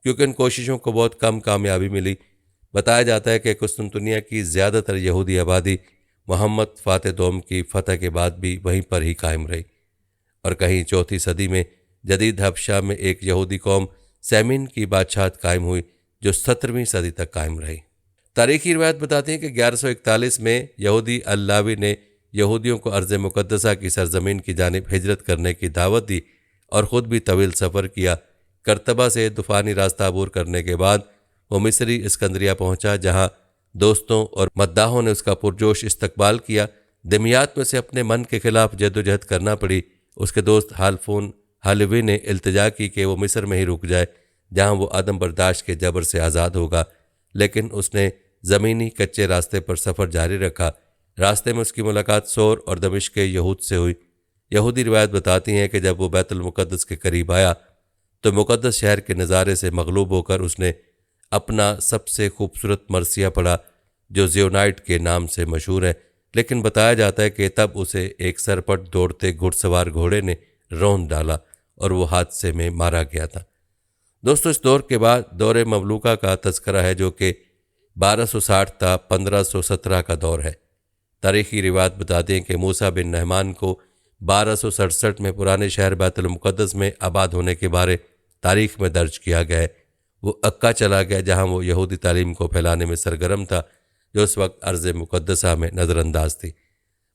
क्योंकि इन कोशिशों को बहुत कम कामयाबी मिली। बताया जाता है कि कुस्तुनतुनिया की ज़्यादातर यहूदी आबादी मोहम्मद फ़ातिह दोम की फ़तह के बाद भी वहीं पर ही कायम रही और कहीं 4वीं सदी में जदीद हबशा में एक यहूदी कौम सैमीन की बादशाहत कायम हुई, जो 17वीं सदी तक कायम रही। तारीख़ी रिवायत बताती है कि 1141 में यहूदी अल्लावी ने यहूदियों को अर्ज़ मुक़द्दसा की सरज़मीन की जानिब हिजरत करने की दावत दी और ख़ुद भी तवील सफ़र किया। करतबा से तूफ़ानी रास्ता अबूर करने के बाद वो मिस्री इस्कंदरिया पहुँचा, जहाँ दोस्तों और मद्दाहों ने उसका पुरजोश इस्तकबाल किया। दमियात में से अपने मन के खिलाफ जद्दोजहद करना पड़ी। उसके दोस्त हालफून हालवी ने इल्तिजा की कि वो मिस्र में ही रुक जाए, जहाँ वो आदम बर्दाश्त के जबर से आज़ाद होगा, लेकिन उसने ज़मीनी कच्चे रास्ते पर सफ़र जारी रखा। रास्ते में उसकी मुलाकात सोर और दमिश्क के यहूद से हुई। यहूदी रिवायत बताती हैं कि जब वो बैतुल मुक़द्दस के करीब आया तो मुक़द्दस शहर के नज़ारे से मगलूब होकर उसने अपना सबसे खूबसूरत मरसिया पढ़ा, जो जियोनाइट के नाम से मशहूर है, लेकिन बताया जाता है कि तब उसे एक सरपट दौड़ते घुड़सवार घोड़े ने रौंद डाला और वो हादसे में मारा गया था। दोस्तों, इस दौर के बाद दौर ममलूका का तज़करा है, जो कि 1260 था 1517 का दौर है। तारीख़ी रिवायत बताते हैं कि मूसा बिन नहमान को 1267 में पुराने शहर बैतुल मुक़द्दस में आबाद होने के बारे तारीख़ में दर्ज किया गया है। वो अक्का चला गया, जहाँ वो यहूदी तालीम को फैलाने में सरगर्म था, जो उस वक्त अर्ज़ मुक़द्दसा में नज़रअंदाज थी।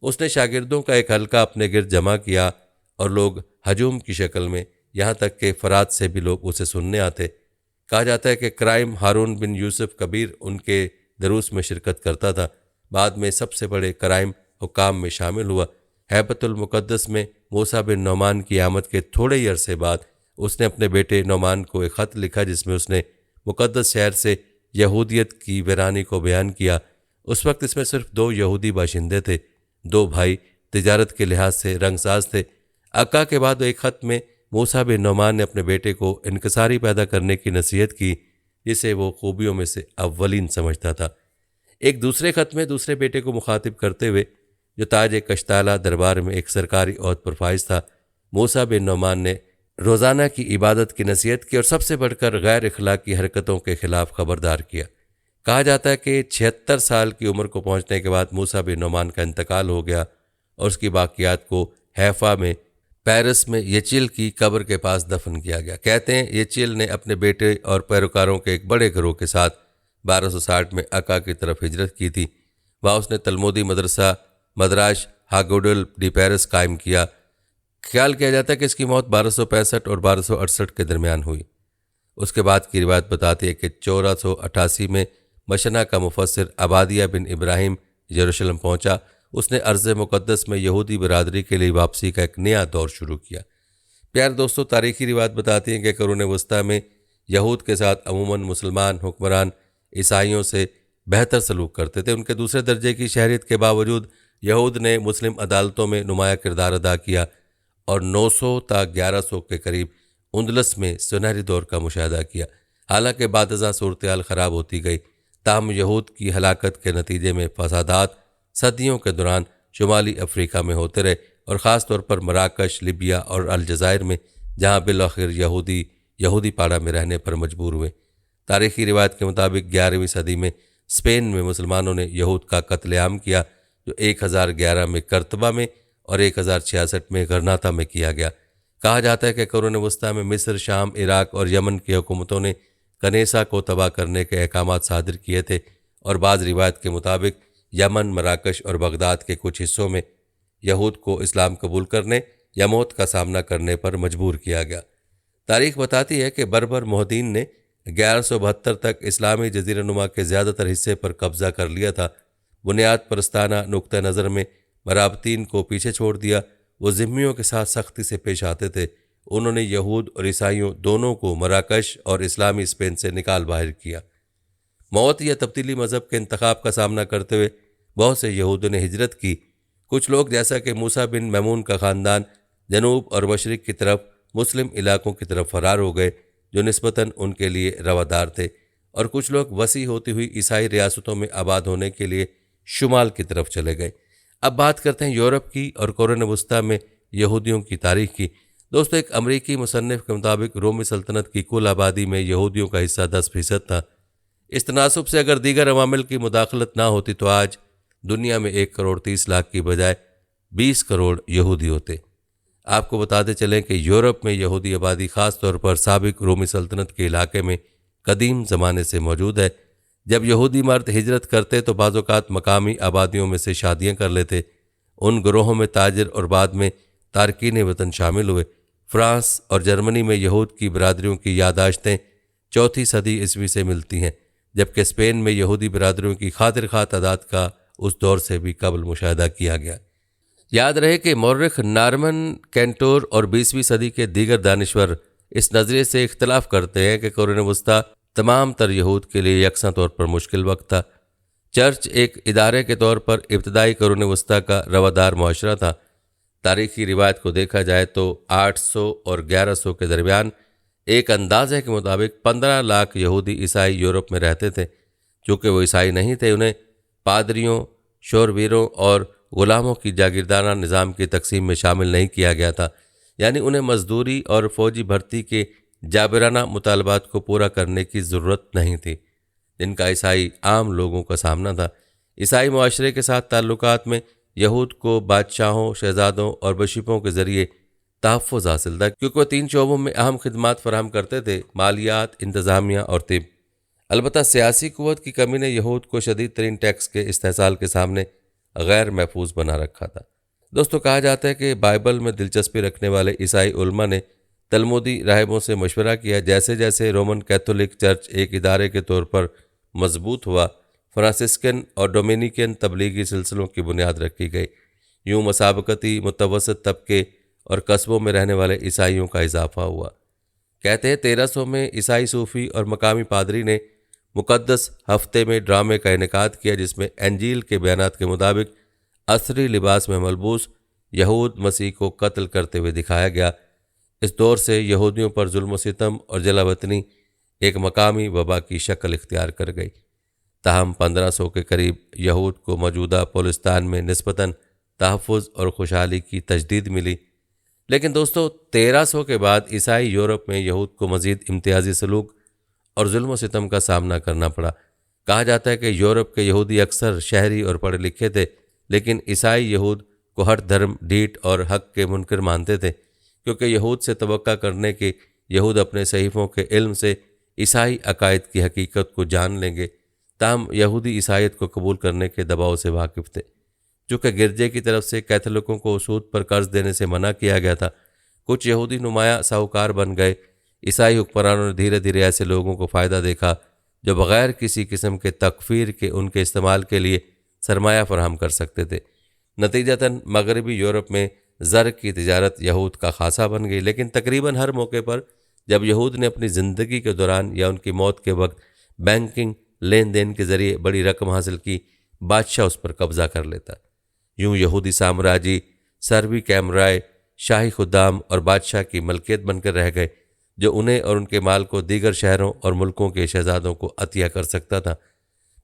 उसने शागिर्दों का एक हल्का अपने गिर्द जमा किया और लोग हजूम की शक्ल में, यहाँ तक कि फरात से भी लोग उसे सुनने आते। कहा जाता है कि क्राइम हारून बिन यूसुफ कबीर उनके दरूस में शिरकत करता था। बाद में सबसे बड़े क्राइम हुकाम में शामिल हुआ। हैबतुल मुक़द्दस में मूसा बिन नौमान की आमद के थोड़े ही अरसे बाद उसने अपने बेटे नौमान को एक ख़त लिखा जिसमें उसने मुक़द्दस शहर से यहूदियत की वीरानी को बयान किया। उस वक्त इसमें सिर्फ 2 यहूदी बाशिंदे थे। 2 भाई तिजारत के लिहाज से रंगसाज थे। अक्का के बाद एक ख़त में मूसा बिन नौमान ने अपने बेटे को इनकसारी पैदा करने की नसीहत की, जिसे वो खूबियों में से अव्वलीन समझता था। एक दूसरे ख़त में दूसरे बेटे को मुखातिब करते हुए, जो ताज कश्ताला दरबार में एक सरकारी ओहद पर फाइज था, मूसा बिन नौमान ने रोज़ाना की इबादत की नसीहत की और सबसे बढ़कर गैर इखलाकी हरकतों के खिलाफ खबरदार किया। कहा जाता है कि 76 साल की उम्र को पहुँचने के बाद मूसा बिन नौमान का इंतकाल हो गया और उसकी बाकियात को हैफा में पेरिस में यचिल की कब्र के पास दफन किया गया। कहते हैं यचिल ने अपने बेटे और पैरोकारों के एक बड़े गिरोह के साथ 1260 में अक्का की तरफ हिजरत की थी। वहाँ उसने तलमुदी मदरसा मदराश हागोडल डी पेरिस कायम किया। ख्याल किया जाता है कि इसकी मौत 1265 और 1268 के दरमियान हुई। उसके बाद की रिवायत बताती है कि 1488 में मशना का मुफस्सिर अबादिया बिन इब्राहिम यरूशलेम पहुंचा। उसने अर्ज़ मुक़द्दस में यहूदी बरादरी के लिए वापसी का एक नया दौर शुरू किया। प्यारे दोस्तों, तारीखी रिवायत बताती हैं कि कुरून वस्ता में यहूद के साथ अमूमन मुसलमान हुक्मरान ईसाइयों से बेहतर सलूक करते थे। उनके दूसरे दर्जे की शहरियत के बावजूद यहूद ने मुस्लिम अदालतों में नुमाया किरदार अदा किया और 900 ता 1100 के करीब उंदलस में सुनहरी दौर का मुशाहदा किया। हालांकि बादज़ा सूरत हाल ख़राब होती गई, ताहम यहूद की हलाकत के नतीजे में फसादात सदियों के दौरान शुमाली अफ्रीका में होते रहे और ख़ास तौर पर मराकश, लिबिया और अलजायर में, जहाँ बिलाखिर यहूदी पाड़ा में रहने पर मजबूर हुए। तारीखी रिवायत के मुताबिक 11वीं सदी में स्पेन में मुसलमानों ने यहूद का कत्लेआम किया, जो 1011 में करतबा में और 1066 में गरनाता में किया गया। कहा जाता है कि कुरून वस्ता में मिस्र, शाम, इराक और यमन की हुकूमतों ने कनेसा को तबाह करने के अहकामात सादिर किए थे और बाज़ रिवायत के मुताबिक यमन, मराकश और बगदाद के कुछ हिस्सों में यहूद को इस्लाम कबूल करने या मौत का सामना करने पर मजबूर किया गया। तारीख बताती है कि बर्बर मोहद्दीन ने 1172 तक इस्लामी जज़ीरानुमा के ज़्यादातर हिस्से पर कब्ज़ा कर लिया था। बुनियाद परस्ताना नुक्ता नज़र में मराबतीन को पीछे छोड़ दिया। वो ज़िम्मियों के साथ सख्ती से पेश आते थे। उन्होंने यहूद और ईसाइयों दोनों को मराकश और इस्लामी स्पेन से निकाल बाहर किया। मौत या तब्दीली मज़हब के इंतखाब का सामना करते हुए बहुत से यहूदियों ने हिजरत की। कुछ लोग, जैसा कि मूसा बिन मैमून का ख़ानदान, जनूब और मशरिक़ की तरफ मुस्लिम इलाकों की तरफ फ़रार हो गए, जो निस्बतन उनके लिए रवादार थे, और कुछ लोग वसी होती हुई ईसाई रियासतों में आबाद होने के लिए शुमाल की तरफ चले गए। अब बात करते हैं यूरोप की और कुरून वस्ता में यहूदियों की तारीख की। दोस्तों, एक अमरीकी मुसन्निफ के मुताबिक रोमी सल्तनत की कुल आबादी में यहूदियों का हिस्सा 10% था। इस तनासुब से अगर दीगर अवामिल की मुदाखलत ना होती तो आज दुनिया में 1 करोड़ 30 लाख की बजाय 20 करोड़ यहूदी होते। आपको बताते चलें कि यूरोप में यहूदी आबादी ख़ास तौर पर साबिक रोमी सल्तनत के इलाके में कदीम ज़माने से मौजूद है। जब यहूदी मर्द हिजरत करते तो बाज़-औक़ात मकामी आबादियों में से शादियाँ कर लेते। उन ग्रोहों में ताजिर और बाद में तारकीन वतन शामिल हुए। फ्रांस और जर्मनी में यहूद की बरादरियों की यादाश्तें 4वीं सदी ईस्वी से मिलती हैं, जबकि स्पेन में यहूदी बरादरियों की खातिर खा तादाद का उस दौर से भी कबल मुशाहिदा किया गया। याद रहे कि मौर्रिख, नार्मन, कैंटोर और 20वीं सदी के दीगर दानिश्वर इस नज़रिए से इख्तलाफ करते हैं कि कुरून वस्ता तमाम तर यहूद के लिए यकसा तौर पर मुश्किल वक्त था। चर्च एक इदारे के तौर पर इब्तदाई कुरून वस्ता का रवादार मुआशरा था। तारीखी रिवायत को देखा जाए तो 800 और 1100 के दरमियान एक अंदाजे के मुताबिक 15 लाख यहूदी ईसाई यूरोप में रहते थे। चूँकि वो ईसाई नहीं थे, उन्हें पादरियों, शोरवीरों और ग़ुलामों की जागीरदाना निज़ाम की तकसीम में शामिल नहीं किया गया था, यानी उन्हें मजदूरी और फ़ौजी भर्ती के जाबिराना मुतालबात को पूरा करने की ज़रूरत नहीं थी, जिनका ईसाई आम लोगों का सामना था। ईसाई मुआशरे के साथ ताल्लुकात में यहूद को बादशाहों, शहजादों और बशीपों के ज़रिए तहफ़्फ़ुज़ हासिल था, क्योंकि वह 3 शोबों में अहम खिदमात फराहम करते थे: मालियात, इंतज़ामिया और तिब। अलबत्ता सियासी क़ुव्वत की कमी ने यहूद को शदीद तरीन टैक्स के इस्तेहसाल के सामने गैर महफूज बना रखा था। दोस्तों, कहा जाता है कि बाइबल में दिलचस्पी रखने वाले ईसाई उलमा ने तलमुदी राहिबों से मशवरा किया। जैसे जैसे रोमन कैथोलिक चर्च एक इदारे के तौर पर मजबूत हुआ, फ्रांसिस्कन और डोमिनिकन तबलीगी सिलसिलों की बुनियाद रखी गई। यूं मसाबकती मुतवसत तबके और कस्बों में रहने वाले ईसाइयों का इजाफा हुआ। कहते हैं 1300 में ईसाई सूफी और मकामी पादरी ने मुकद्दस हफ्ते में ड्रामे का इनेकाद किया, जिसमें इंजील के बयानात के मुताबिक असरी लिबास में मलबूस यहूद मसीह को कत्ल करते हुए दिखाया गया। इस दौर से यहूदियों पर जुल्म सितम और जलावतनी एक मकामी वबा की शक्ल इख्तियार कर गई। ताहम 1500 के करीब यहूद को मौजूदा पोलिस्तान में निस्बतन तहफ़्फ़ुज़ और खुशहाली की तजदीद मिली। लेकिन दोस्तों, 1300 के बाद ईसाई यूरोप में यहूद को मज़ीद इम्तियाजी सलूक और जुल्म सितम का सामना करना पड़ा। कहा जाता है कि यूरोप के यहूदी अक्सर शहरी और पढ़े लिखे थे, लेकिन ईसाई यहूद को हर धर्म, ढीठ और हक के मुनकर मानते थे, क्योंकि यहूद से तवक्का करने के यहूद अपने सहीफ़ों के इल्म से ईसाई अकायद की हकीकत को जान लेंगे। ताहम यहूदी ईसाईयत को कबूल करने के दबाव से वाकिफ़ थे। चूँकि गिरजे की तरफ से कैथोलिकों को सूद पर कर्ज देने से मना किया गया था, कुछ यहूदी नुमाया साहूकार बन गए। ईसाई हुक्मरानों ने धीरे धीरे ऐसे लोगों को फ़ायदा देखा जो बग़ैर किसी किस्म के तकफ़ीर के उनके इस्तेमाल के लिए सरमाया फराहम कर सकते थे। नतीजतन मगरबी यूरोप में ज़र की तिजारत यहूद का खासा बन गई। लेकिन तकरीबन हर मौके पर जब यहूद ने अपनी ज़िंदगी के दौरान या उनकी मौत के वक्त बैंकिंग लेन देन के ज़रिए बड़ी रकम हासिल की, बादशाह उस पर कब्ज़ा कर लेता। यूं यहूदी साम्राज्य सर्वी कैमराय शाही खुदाम और बादशाह की मलकियत बनकर रह गए, जो उन्हें और उनके माल को दीगर शहरों और मुल्कों के शहजादों को अतिया कर सकता था।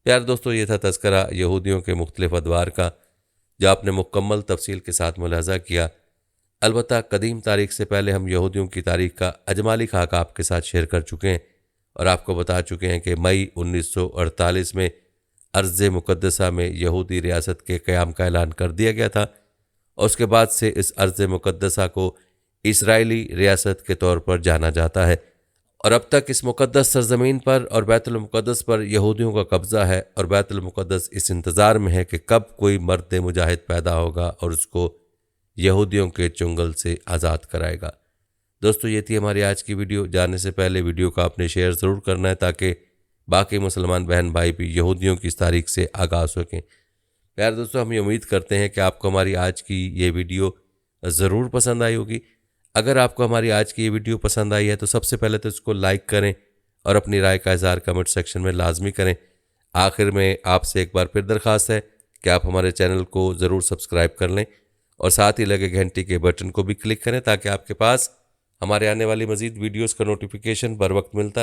प्यार दोस्तों, ये था तज़किरा यहूदियों के मुख्तलिफ अदवार का, जो आपने मुकम्मल तफसील के साथ मुलाज़ा किया। अलबत्ता कदीम तारीख से पहले हम यहूदियों की तारीख का अजमाली खाका आपके साथ शेयर कर चुके हैं और आपको बता चुके हैं कि मई 1948 में अर्ज़ मुक़द्दसा में यहूदी रियासत के क़याम का ऐलान कर दिया गया था और उसके बाद से इस अर्ज़ मुक़द्दसा को इसराइली रियासत के तौर पर जाना जाता है। और अब तक इस मुक़द्दस सरज़मीन पर और बैतुल मुक़द्दस पर यहूदियों का कब्ज़ा है और बैतुल मुक़द्दस इस इंतज़ार में है कि कब कोई मर्द मुजाहिद पैदा होगा और उसको यहूदियों के चुंगल से आज़ाद कराएगा। दोस्तों, ये थी हमारी आज की वीडियो। जाने से पहले वीडियो को आपने शेयर ज़रूर करना है ताकि बाकी मुसलमान बहन भाई भी यहूदियों की इस तारीख से आगाज़ हो सकें। प्यार दोस्तों, हम ये उम्मीद करते हैं कि आपको हमारी आज की ये वीडियो ज़रूर पसंद आई होगी। अगर आपको हमारी आज की ये वीडियो पसंद आई है तो सबसे पहले तो इसको लाइक करें और अपनी राय का इज़हार कमेंट सेक्शन में लाजमी करें। आखिर में आपसे एक बार फिर दरख्वास्त है कि आप हमारे चैनल को ज़रूर सब्सक्राइब कर लें और साथ ही लगे घंटी के बटन को भी क्लिक करें ताकि आपके पास हमारे आने वाली मज़ीद वीडियोज़ का नोटिफिकेशन बर वक्त मिलता रहे।